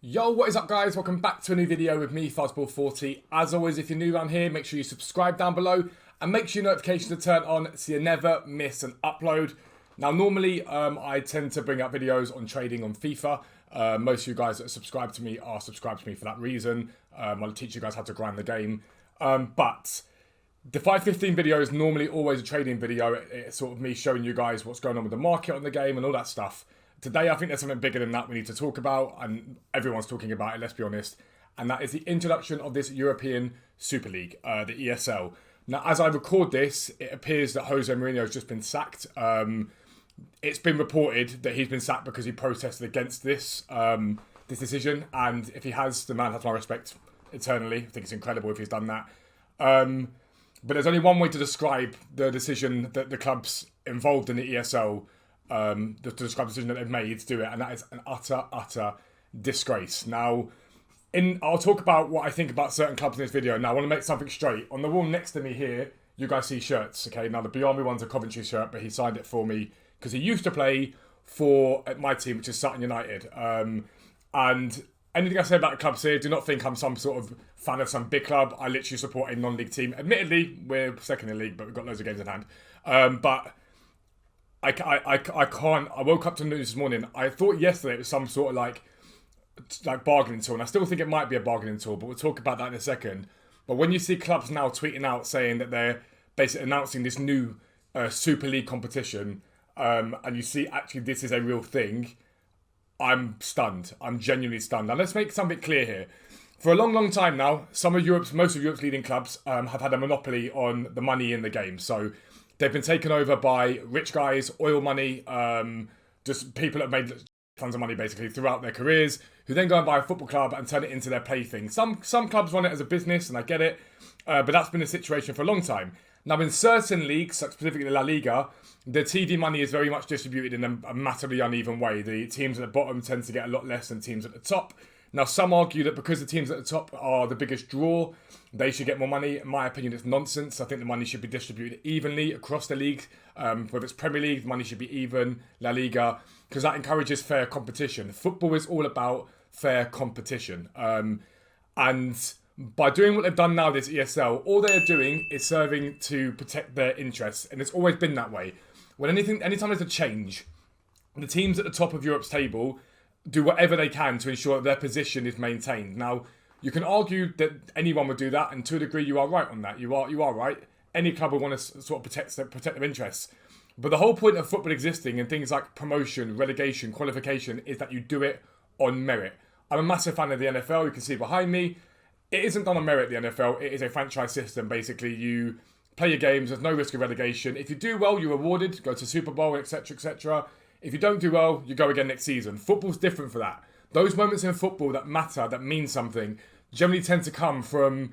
Yo, what is up guys? Welcome back to a new video with me, Fastball40. As always, if you're new around here, make sure you subscribe down below and make sure your notifications are turned on so you never miss an upload. Now, normally I tend to bring up videos on trading on FIFA. Most of you guys that subscribe to me are subscribed to me for that reason. I'll teach you guys how to grind the game. But the 5:15 video is normally always a trading video. It's sort of me showing you guys what's going on with the market on the game and all that stuff. Today, I think there's something bigger than that we need to talk about, and everyone's talking about it, let's be honest, and that is the introduction of this European Super League, the ESL. Now, as I record this, it appears that Jose Mourinho has just been sacked. It's been reported that he's been sacked because he protested against this decision, and if he has, the man has my respect eternally. I think it's incredible if he's done that. But there's only one way to describe the decision that the clubs involved in the ESL to describe the decision that they've made to do it, and that is an utter disgrace. Now, I'll talk about what I think about certain clubs in this video. Now, I want to make something straight. On the wall next to me here, you guys see shirts, okay? Now, the Beyond Me one's a Coventry shirt, but he signed it for me because he used to play for my team, which is Sutton United. And anything I say about the clubs here, do not think I'm some sort of fan of some big club. I literally support a non-league team. Admittedly, we're second in the league, but we've got loads of games in hand. But I can't. I woke up to the news this morning. I thought yesterday it was some sort of like bargaining tool, and I still think it might be a bargaining tool, but we'll talk about that in a second. But when you see clubs now tweeting out saying that they're basically announcing this new Super League competition, and you see actually this is a real thing, I'm stunned. I'm genuinely stunned. Now let's make something clear here. For a long time now, most of Europe's leading clubs have had a monopoly on the money in the game. So they've been taken over by rich guys, oil money, just people that have made tons of money basically throughout their careers, who then go and buy a football club and turn it into their plaything. Some clubs run it as a business, and I get it, but that's been the situation for a long time. Now, in certain leagues, specifically La Liga, the TV money is very much distributed in a massively uneven way. The teams at the bottom tend to get a lot less than teams at the top. Now, some argue that because the teams at the top are the biggest draw, they should get more money. In my opinion, it's nonsense. I think the money should be distributed evenly across the league. Whether it's Premier League, the money should be even, La Liga, because that encourages fair competition. Football is all about fair competition. And by doing what they've done now, this ESL, all they're doing is serving to protect their interests. And it's always been that way. Anytime there's a change, the teams at the top of Europe's table do whatever they can to ensure that their position is maintained. Now, you can argue that anyone would do that, and to a degree, you are right on that. You are right. Any club would want to sort of protect their interests. But the whole point of football existing and things like promotion, relegation, qualification is that you do it on merit. I'm a massive fan of the NFL. You can see behind me. It isn't done on merit, the NFL. It is a franchise system. Basically, you play your games. There's no risk of relegation. If you do well, you're rewarded. Go to Super Bowl, etc., etc. If you don't do well, you go again next season. Football's different for that. Those moments in football that matter, that mean something, generally tend to come from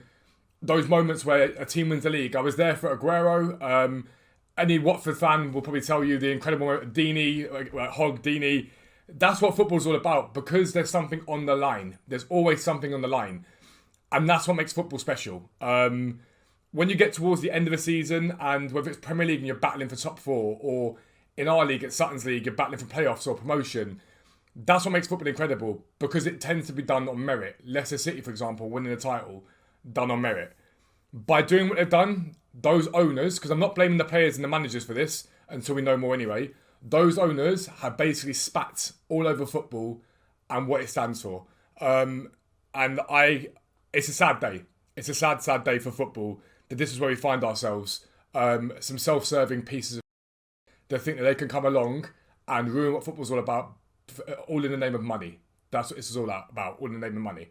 those moments where a team wins the league. I was there for Aguero. Any Watford fan will probably tell you the incredible moment of Deeney, Hog Deeney. That's what football's all about, because there's something on the line. There's always something on the line. And that's what makes football special. When you get towards the end of the season, and whether it's Premier League and you're battling for top four, or in our league, at Sutton's league, you're battling for playoffs or promotion, that's what makes football incredible, because it tends to be done on merit. Leicester City, for example, winning a title, done on merit. By doing what they've done, those owners, because I'm not blaming the players and the managers for this until we know more anyway, those owners have basically spat all over football and what it stands for. It's a sad day. It's a sad day for football that this is where we find ourselves. Some self-serving pieces of that think that they can come along and ruin what football's all about, all in the name of money. That's what this is all about, all in the name of money.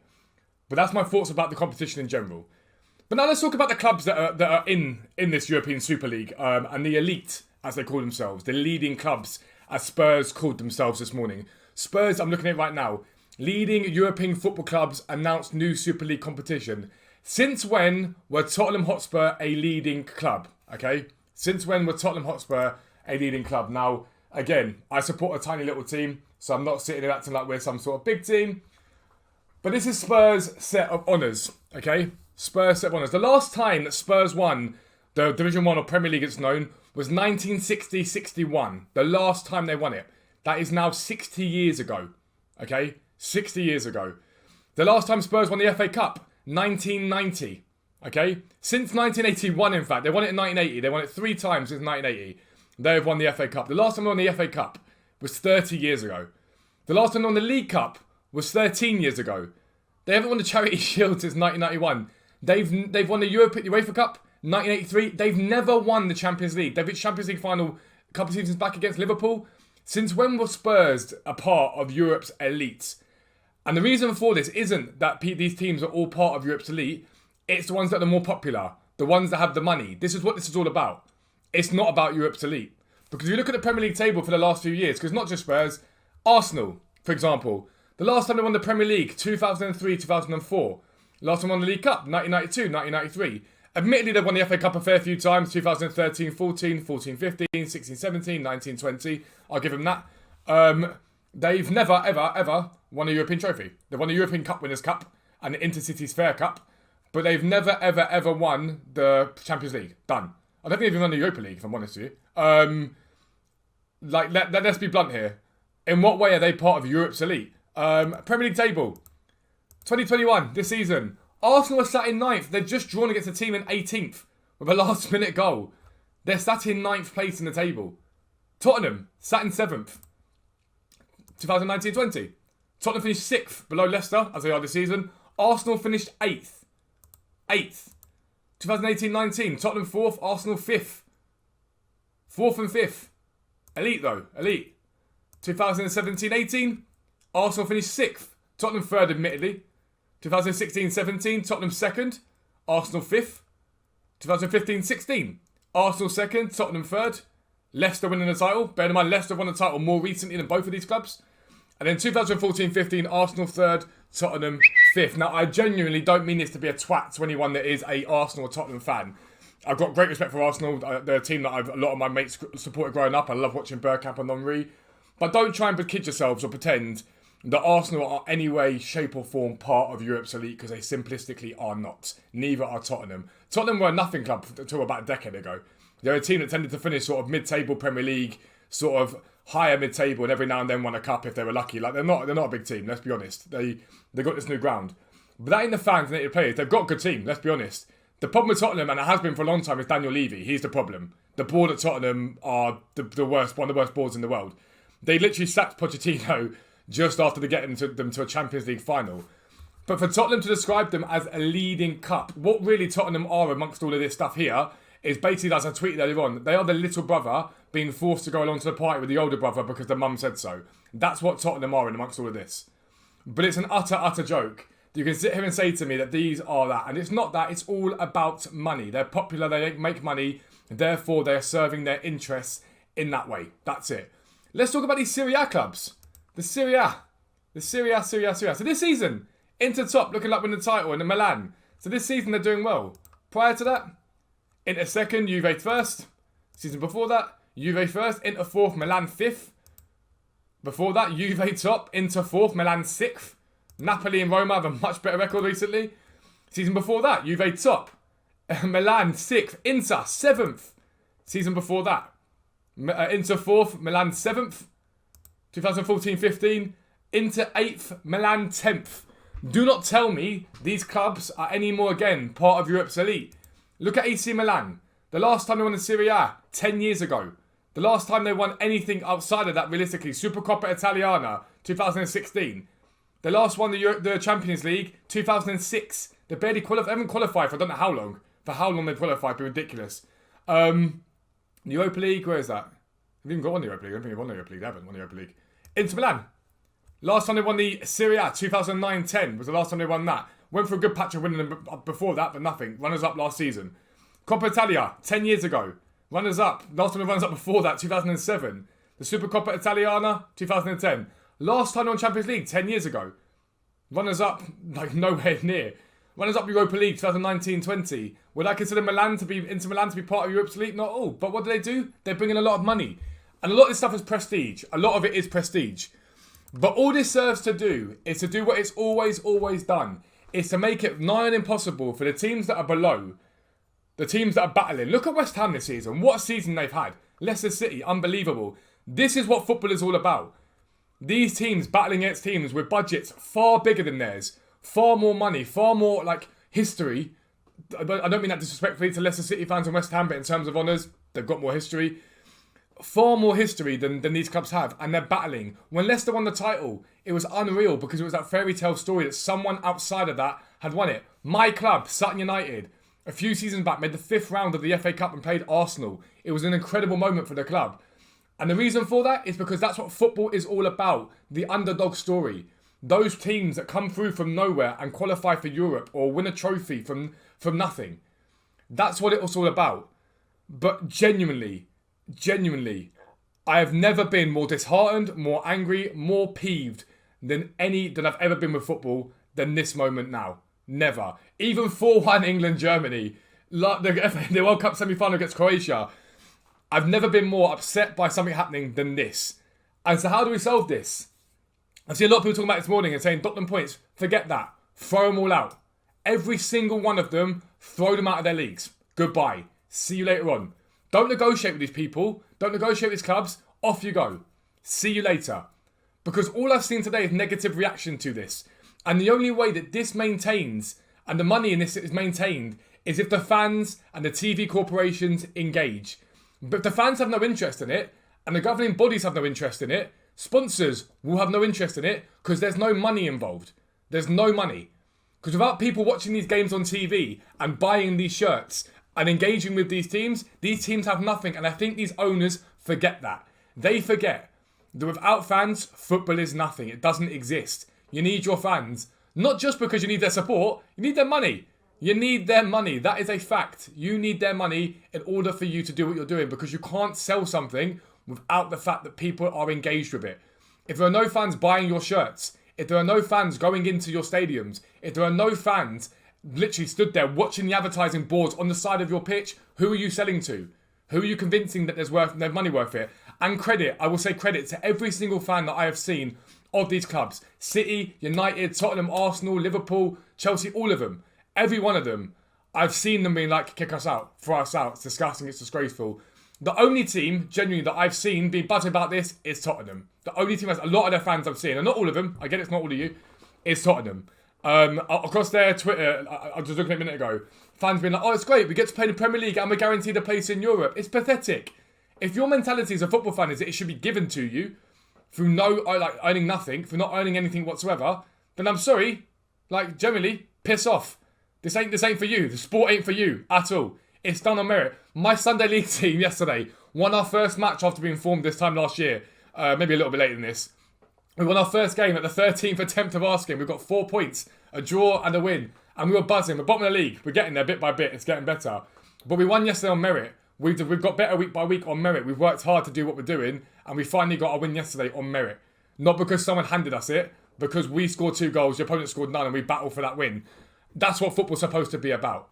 But that's my thoughts about the competition in general. But now let's talk about the clubs that are in this European Super League, and the elite, as they call themselves, the leading clubs, as Spurs called themselves this morning. Spurs, I'm looking at it right now. Leading European football clubs announced new Super League competition. Since when were Tottenham Hotspur a leading club? Okay? Since when were Tottenham Hotspur a leading club? Now, again, I support a tiny little team, so I'm not sitting there acting like we're some sort of big team. But this is Spurs' set of honours, okay? Spurs set of honours. The last time that Spurs won the Division 1 or Premier League, it's known, was 1960-61. The last time they won it. That is now 60 years ago, okay? 60 years ago. The last time Spurs won the FA Cup, 1990. Okay? Since 1981, in fact. They won it in 1980. They won it 3 times since 1980. They have won the FA Cup. The last time they won the FA Cup was 30 years ago. The last time they won the League Cup was 13 years ago. They haven't won the Charity Shield since 1991. They've won the UEFA Cup, 1983. They've never won the Champions League. They've reached Champions League final a couple of seasons back against Liverpool. Since when were Spurs a part of Europe's elite? And the reason for this isn't that these teams are all part of Europe's elite. It's the ones that are more popular, the ones that have the money. This is what this is all about. It's not about Europe's elite. Because if you look at the Premier League table for the last few years, because not just Spurs, Arsenal, for example, the last time they won the Premier League, 2003, 2004. Last time they won the League Cup, 1992, 1993. Admittedly, they've won the FA Cup a fair few times, 2013, 14, 14, 15, 16, 17, 19, 20. I'll give them that. They've never, ever, ever won a European trophy. They've won the European Cup Winners' Cup and the Intercities Fair Cup, but they've never, ever, ever won the Champions League. Done. I don't think they've even won the Europa League, if I'm honest with you. Let's be blunt here. In what way are they part of Europe's elite? Premier League table. 2021, this season. Arsenal are sat in 9th. They've just drawn against a team in 18th with a last-minute goal. They're sat in 9th place in the table. Tottenham, sat in 7th. 2019-20. Tottenham finished 6th, below Leicester, as they are this season. Arsenal finished 8th. 8th. 2018-19. Tottenham 4th, Arsenal 5th. 4th and 5th. Elite, though. Elite. 2017-18. Arsenal finished 6th. Tottenham 3rd, admittedly. 2016-17, Tottenham 2nd, Arsenal 5th. 2015-16, Arsenal 2nd, Tottenham 3rd. Leicester winning the title. Bear in mind, Leicester won the title more recently than both of these clubs. And then 2014-15, Arsenal 3rd, Tottenham 5th. Now, I genuinely don't mean this to be a twat to anyone that is a Arsenal or Tottenham fan. I've got great respect for Arsenal. They're a team that a lot of my mates supported growing up. I love watching Bergkamp and Henry. But don't try and kid yourselves or pretend that Arsenal are any way, shape or form part of Europe's elite, because they simplistically are not. Neither are Tottenham. Tottenham were a nothing club until about a decade ago. They're a team that tended to finish sort of mid-table Premier League, sort of higher mid-table, and every now and then won a cup if they were lucky. Like they're not a big team, let's be honest. They got this new ground. But that ain't the fans and the players. They've got a good team, let's be honest. The problem with Tottenham, and it has been for a long time, is Daniel Levy. He's the problem. The board at Tottenham are the worst, one of the worst boards in the world. They literally sacked Pochettino just after they get them to a Champions League final. But for Tottenham to describe them as a leading cup, what really Tottenham are amongst all of this stuff here is basically, as I tweeted earlier on, they are the little brother being forced to go along to the party with the older brother because the mum said so. That's what Tottenham are in amongst all of this. But it's an utter joke. You can sit here and say to me that these are that. And it's not that. It's all about money. They're popular. They make money. And therefore, they're serving their interests in that way. That's it. Let's talk about these Serie A clubs. The Serie A. So this season, Inter top, looking like winning the title, and the Milan. So this season, they're doing well. Prior to that, Inter second, Juve first. Season before that, Juve first, Inter fourth, Milan fifth. Before that, Juve top, Inter fourth, Milan sixth. Napoli and Roma have a much better record recently. Season before that, Juve top, Milan sixth, Inter seventh. Season before that, Inter fourth, Milan seventh. 2014-15, Inter 8th, Milan 10th. Do not tell me these clubs are any more, again, part of Europe's elite. Look at AC Milan. The last time they won the Serie A, 10 years ago. The last time they won anything outside of that, realistically, Supercoppa Italiana, 2016. They last won the Champions League, 2006. They barely haven't qualified for I don't know how long. For how long they've qualified, be ridiculous. Europa League, where is that? They've even got one Europa League. I don't think they've won the Europa League. They haven't won the Europa League. Inter Milan. Last time they won the Serie A, 2009-10 was the last time they won that. Went for a good patch of winning them before that, but nothing. Runners up last season. Coppa Italia, 10 years ago. Runners up. Last time they runners up before that, 2007. The Supercoppa Italiana, 2010. Last time they won Champions League, 10 years ago. Runners up, like nowhere near. Runners up Europa League, 2019-20. Would I consider Inter Milan to be part of Europe's elite? Not all. But what do? They bring in a lot of money. And a lot of this stuff is prestige. A lot of it is prestige. But all this serves to do is to do what it's always done. It's to make it nigh on impossible for the teams that are below, the teams that are battling. Look at West Ham this season. What a season they've had. Leicester City, unbelievable. This is what football is all about. These teams battling against teams with budgets far bigger than theirs, far more money, far more like history. I don't mean that disrespectfully to Leicester City fans and West Ham, but in terms of honours, they've got more history. Far more history than these clubs have, and they're battling. When Leicester won the title, it was unreal because it was that fairy tale story that someone outside of that had won it. My club, Sutton United, a few seasons back, made the 5th round of the FA Cup and played Arsenal. It was an incredible moment for the club. And the reason for that is because that's what football is all about, the underdog story. Those teams that come through from nowhere and qualify for Europe or win a trophy from nothing. That's what it was all about. But genuinely, I have never been more disheartened, more angry, more peeved than I've ever been with football than this moment now. Never. Even 4-1 England-Germany, the World Cup semi-final against Croatia, I've never been more upset by something happening than this. And so how do we solve this? I've seen a lot of people talking about it this morning and saying, drop them points, forget that, throw them all out. Every single one of them, throw them out of their leagues. Goodbye. See you later on. Don't negotiate with these people. Don't negotiate with these clubs. Off you go. See you later. Because all I've seen today is negative reaction to this. And the only way that this maintains and the money in this is maintained is if the fans and the TV corporations engage. But if the fans have no interest in it and the governing bodies have no interest in it, sponsors will have no interest in it because there's no money involved. There's no money. Because without people watching these games on TV and buying these shirts and engaging with these teams have nothing. And I think these owners forget that. They forget that without fans, football is nothing. It doesn't exist. You need your fans. Not just because you need their support, you need their money. You need their money. That is a fact. You need their money in order for you to do what you're doing because you can't sell something without the fact that people are engaged with it. If there are no fans buying your shirts, if there are no fans going into your stadiums, if there are no fans literally stood there watching the advertising boards on the side of your pitch, who are you selling to? Who are you convincing that there's money worth it? And credit, I will say credit to every single fan that I have seen of these clubs. City, United, Tottenham, Arsenal, Liverpool, Chelsea, all of them. Every one of them. I've seen them being like, kick us out, throw us out. It's disgusting, it's disgraceful. The only team, genuinely, that I've seen be buzzing about this is Tottenham. The only team has a lot of their fans I've seen, and not all of them, I get it's not all of you, is Tottenham. Across their Twitter, I was just looking at a minute ago, fans being like, oh, it's great, we get to play in the Premier League and we're guaranteed a place in Europe. It's pathetic. If your mentality as a football fan is that it should be given to you through earning nothing, for not earning anything whatsoever, then I'm sorry, generally, piss off. This ain't for you. The sport ain't for you at all. It's done on merit. My Sunday League team yesterday won our first match after being formed this time last year. Maybe a little bit later than this. We won our first game at the 13th attempt of asking. We've got 4 points, a draw and a win. And we were buzzing. We're bottom of the league. We're getting there bit by bit. It's getting better. But we won yesterday on merit. We've got better week by week on merit. We've worked hard to do what we're doing. And we finally got our win yesterday on merit. Not because someone handed us it. Because we scored 2 goals, your opponent scored none, and we battled for that win. That's what football's supposed to be about.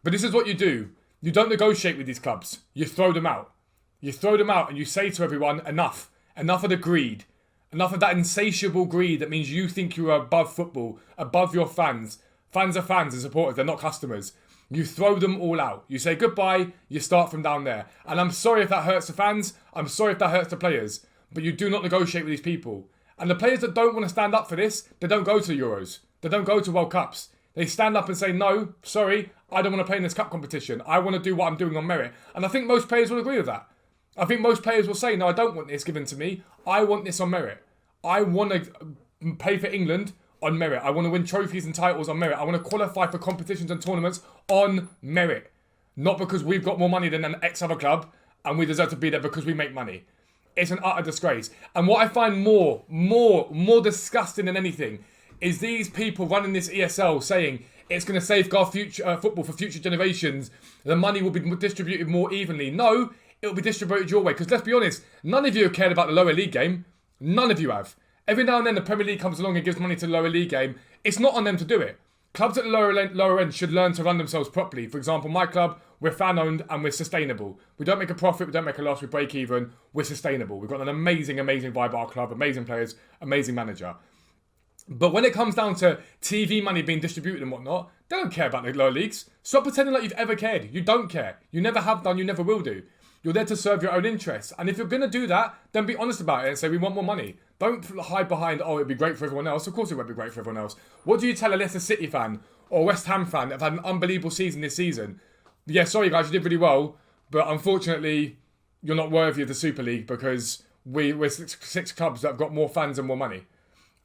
But this is what you do. You don't negotiate with these clubs. You throw them out. You throw them out and you say to everyone, enough. Enough of the greed. Enough of that insatiable greed that means you think you are above football, above your fans. Fans are fans and supporters, they're not customers. You throw them all out. You say goodbye, you start from down there. And I'm sorry if that hurts the fans. I'm sorry if that hurts the players. But you do not negotiate with these people. And the players that don't want to stand up for this, they don't go to the Euros. They don't go to World Cups. They stand up and say, no, sorry, I don't want to play in this cup competition. I want to do what I'm doing on merit. And I think most players will agree with that. I think most players will say, no, I don't want this given to me. I want this on merit. I want to play for England on merit. I want to win trophies and titles on merit. I want to qualify for competitions and tournaments on merit. Not because we've got more money than an X other club and we deserve to be there because we make money. It's an utter disgrace. And what I find more disgusting than anything is these people running this ESL saying it's going to safeguard future football for future generations. The money will be distributed more evenly. No, it will be distributed your way. Because let's be honest, none of you have cared about the lower league game. None of you have. Every now and then the Premier League comes along and gives money to the lower league game. It's not on them to do it. Clubs at the lower end should learn to run themselves properly. For example, my club, we're fan-owned and we're sustainable. We don't make a profit, we don't make a loss, we break even. We're sustainable. We've got an amazing vibe at our club, amazing players, amazing manager. But when it comes down to TV money being distributed and whatnot, they don't care about the lower leagues. Stop pretending like you've ever cared. You don't care. You never have done, you never will do. You're there to serve your own interests. And if you're going to do that, then be honest about it and say, we want more money. Don't hide behind, oh, it'd be great for everyone else. Of course it won't be great for everyone else. What do you tell a Leicester City fan or a West Ham fan that have had an unbelievable season this season? Yeah, sorry guys, you did really well, but unfortunately, you're not worthy of the Super League because we're six clubs that have got more fans and more money.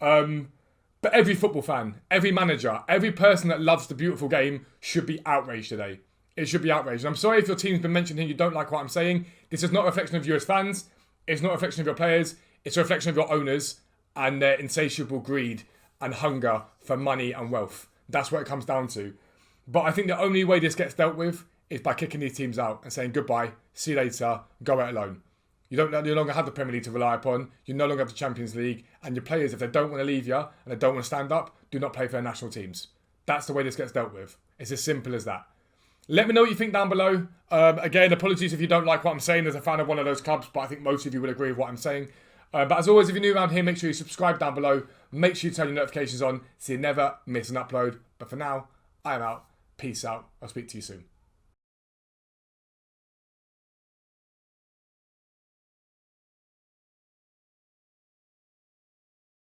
But every football fan, every manager, every person that loves the beautiful game should be outraged today. It should be outraged. And I'm sorry if your team's been mentioned here, you don't like what I'm saying. This is not a reflection of you as fans. It's not a reflection of your players. It's a reflection of your owners and their insatiable greed and hunger for money and wealth. That's what it comes down to. But I think the only way this gets dealt with is by kicking these teams out and saying goodbye, see you later, go it alone. You don't no longer have the Premier League to rely upon. You no longer have the Champions League. And your players, if they don't want to leave you and they don't want to stand up, do not play for their national teams. That's the way this gets dealt with. It's as simple as that. Let me know what you think down below. Again, apologies if you don't like what I'm saying as a fan of one of those clubs, but I think most of you will agree with what I'm saying. But as always, if you're new around here, make sure you subscribe down below. Make sure you turn your notifications on so you never miss an upload. But for now, I am out. Peace out. I'll speak to you soon.